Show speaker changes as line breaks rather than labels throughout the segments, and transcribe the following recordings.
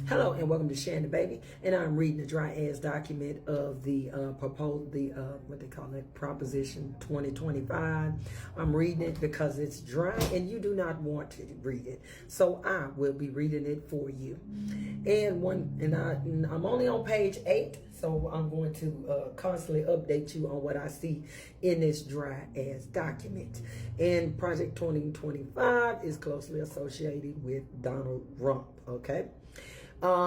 Hello and welcome to Sharing the Baby, and I'm reading the dry ass document of the what they call it, Proposition 2025. I'm reading it because it's dry and you do not want to read it, so I will be reading it for you. I'm only on page 8, so I'm going to constantly update you on what I see in this dry ass document. And Project 2025 is closely associated with Donald Trump. Okay.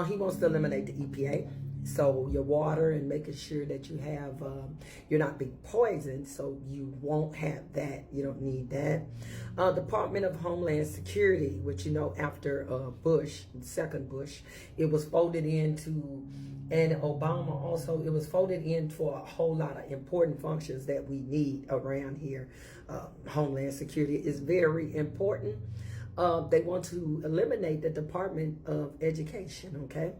He wants to eliminate the EPA, so your water, and making sure that you have, you're not being poisoned, so you won't have that. You don't need that. Department of Homeland Security, which, you know, after Bush, second Bush, it was folded into, and Obama also, it was folded in for a whole lot of important functions that we need around here. Homeland Security is very important. They want to eliminate the Department of Education, okay?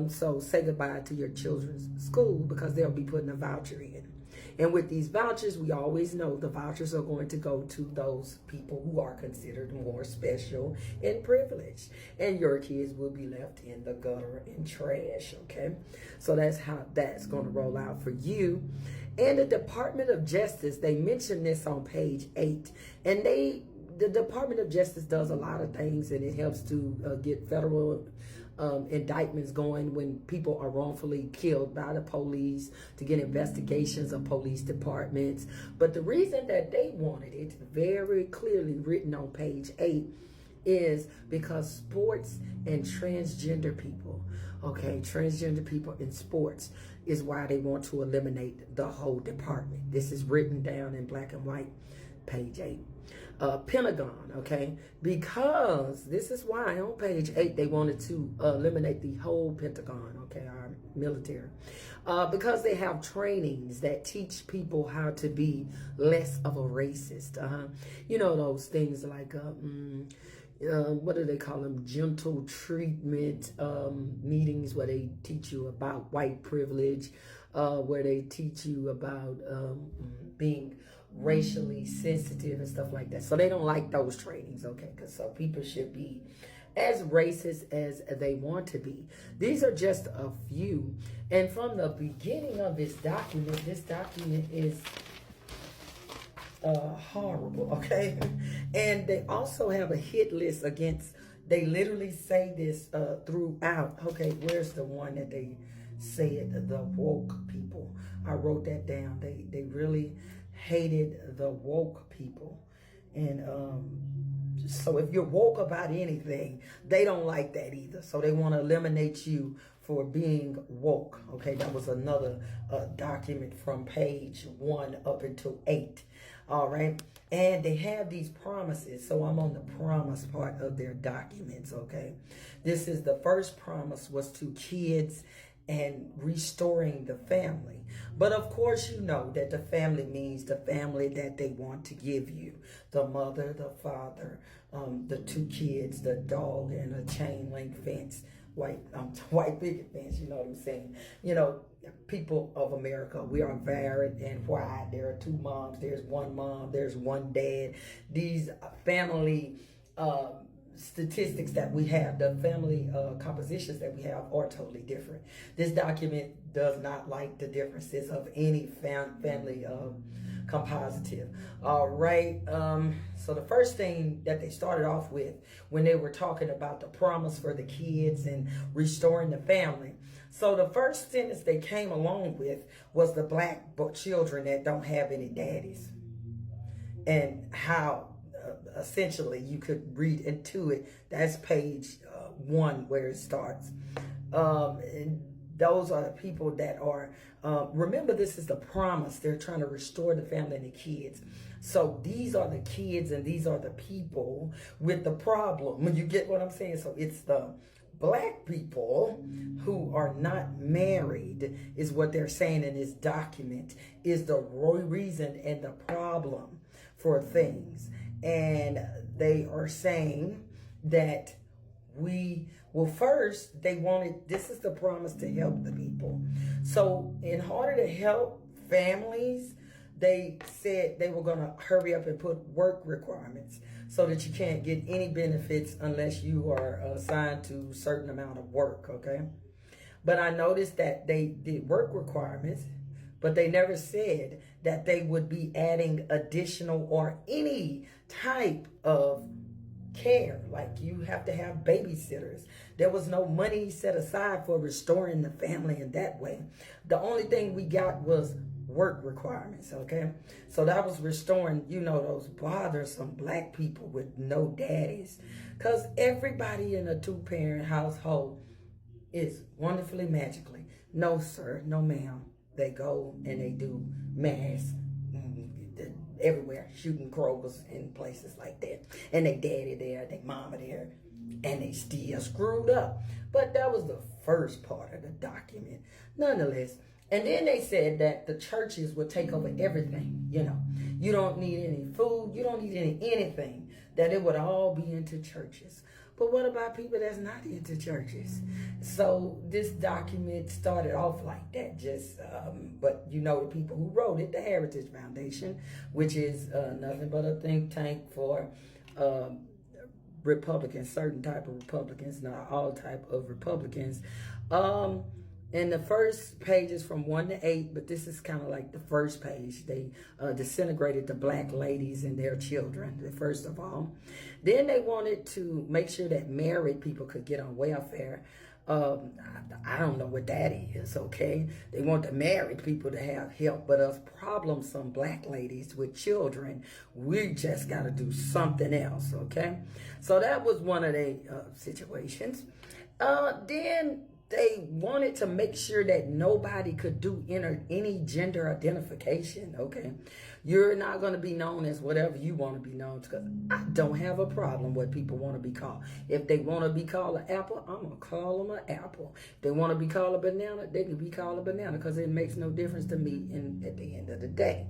So say goodbye to your children's school because they'll be putting a voucher in. And with these vouchers, we always know the vouchers are going to go to those people who are considered more special and privileged. And your kids will be left in the gutter and trash, okay? So that's how that's going to roll out for you. And the Department of Justice, they mentioned this on page 8, and the Department of Justice does a lot of things, and it helps to get federal indictments going when people are wrongfully killed by the police, to get investigations of police departments. But the reason that they wanted it very clearly written on page 8 is because sports and transgender people, okay, transgender people in sports is why they want to eliminate the whole department. This is written down in black and white, page 8. Pentagon, okay, because this is why on page 8 they wanted to eliminate the whole Pentagon, okay, our military, because they have trainings that teach people how to be less of a racist. You know, those things like what do they call them, gentle treatment meetings, where they teach you about white privilege, where they teach you about being racially sensitive and stuff like that. So they don't like those trainings, okay, because so people should be as racist as they want to be. These are just a few. And from the beginning of this document is horrible, okay? And they also have a hit list against, they literally say this throughout. Okay, where's the one that they said, the woke people? I wrote that down. They really hated the woke people. And so if you're woke about anything, they don't like that either. So they want to eliminate you for being woke. Okay, that was another document from page 1 up until 8. All right, and they have these promises. So I'm on the promise part of their documents. Okay, this is the first promise, was to kids and restoring the family. But of course, you know that the family means the family that they want to give you: the mother, the father, the 2 kids, the dog, and a chain link fence, white picket fence. You know what I'm saying? You know, people of America, we are varied and wide. There are 2 moms, there's 1 mom, there's 1 dad. These family statistics that we have, the family compositions that we have, are totally different. This document does not like the differences of any family compositive. All right. So the first thing that they started off with when they were talking about the promise for the kids and restoring the family. So the first sentence they came along with was the black children that don't have any daddies, and how essentially you could read into it. That's page 1 where it starts. And those are the people that are, remember, this is the promise. They're trying to restore the family and the kids. So these are the kids and these are the people with the problem. You get what I'm saying? So it's the black people who are not married, is what they're saying in this document, is the reason and the problem for things. And they are saying that first they wanted, this is the promise to help the people. So in order to help families, they said they were going to hurry up and put work requirements. so that you can't get any benefits unless you are assigned to a certain amount of work, okay? But I noticed that they did work requirements, but they never said that they would be adding additional or any type of care. Like you have to have babysitters. There was no money set aside for restoring the family in that way. The only thing we got was work requirements, okay? So that was restoring, you know, those bothersome black people with no daddies. Because everybody in a two-parent household is wonderfully magically. No, sir, no, ma'am. They go and they do mass everywhere, shooting Krogers and places like that. And they daddy there, they mama there, and they still screwed up. But that was the first part of the document. Nonetheless, and then they said that the churches would take over everything, you know. You don't need any food, you don't need anything, that it would all be into churches. But what about people that's not into churches? So this document started off like that, but you know the people who wrote it, the Heritage Foundation, which is nothing but a think tank for Republicans, certain type of Republicans, not all type of Republicans. And the first page is from 1 to 8, but this is kind of like the first page. They disintegrated the black ladies and their children, first of all. Then they wanted to make sure that married people could get on welfare. I don't know what that is, okay? They want the married people to have help, but us some black ladies with children, we just got to do something else, okay? So that was one of the situations. Then they wanted to make sure that nobody could do any gender identification, okay? You're not going to be known as whatever you want to be known, because I don't have a problem what people want to be called. If they want to be called an apple, I'm going to call them an apple. If they want to be called a banana, they can be called a banana, because it makes no difference to me at the end of the day.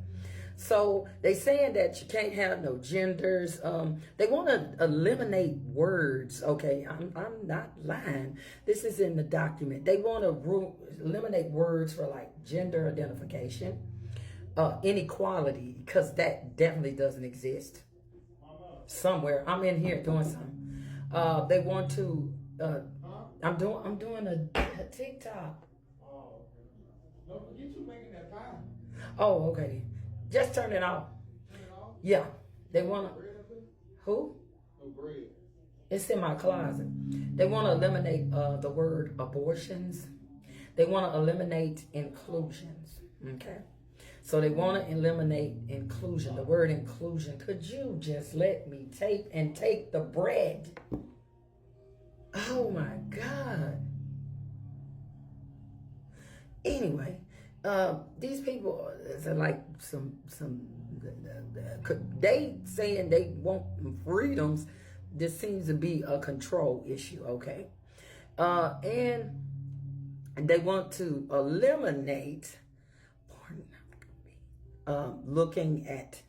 So they saying that you can't have no genders. They want to eliminate words. Okay, I'm not lying. This is in the document. They want to eliminate words for like gender identification, inequality, because that definitely doesn't exist somewhere. I'm in here doing something. They want to. I'm doing a TikTok.
Oh, don't forget you making that pie.
Oh, okay. Just turn it off.
Turn it off?
Yeah. They want to.
Bread up there?
Who?
No bread.
It's in my closet. They want to eliminate the word abortions. They want to eliminate inclusions. Okay. So they want to eliminate inclusion. The word inclusion. Could you just let me take the bread? Oh my God. Anyway. These people are like they saying they want freedoms. This seems to be a control issue, okay? And they want to eliminate looking at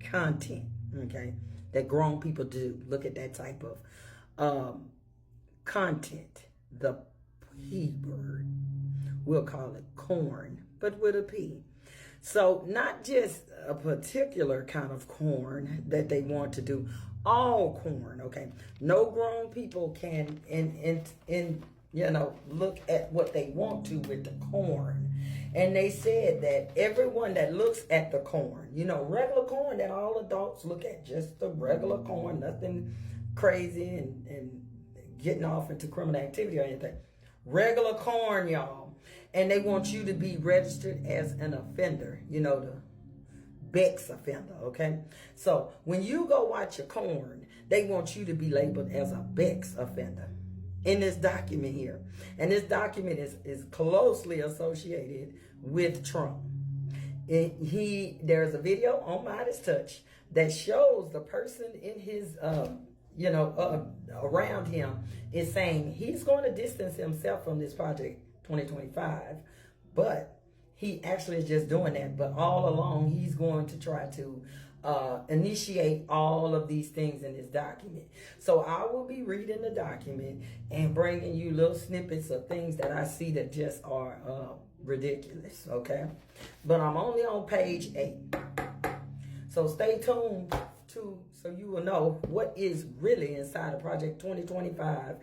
content, okay, that grown people do. Look at that type of content. The P word. We'll call it corn, but with a P. So not just a particular kind of corn that they want to do, all corn, okay? No grown people can look at what they want to with the corn. And they said that everyone that looks at the corn, regular corn that all adults look at, just the regular corn, nothing crazy and getting off into criminal activity or anything. Regular corn, y'all. And they want you to be registered as an offender, the Bex offender, okay? So when you go watch your corn, they want you to be labeled as a Bex offender in this document here. And this document is closely associated with Trump. There's a video on Midas Touch that shows the person in his around him is saying he's going to distance himself from this project 2025, but he actually is just doing that. But all along, he's going to try to initiate all of these things in this document. So I will be reading the document and bringing you little snippets of things that I see that just are ridiculous, okay? But I'm only on page 8. So stay tuned so you will know what is really inside of Project 2025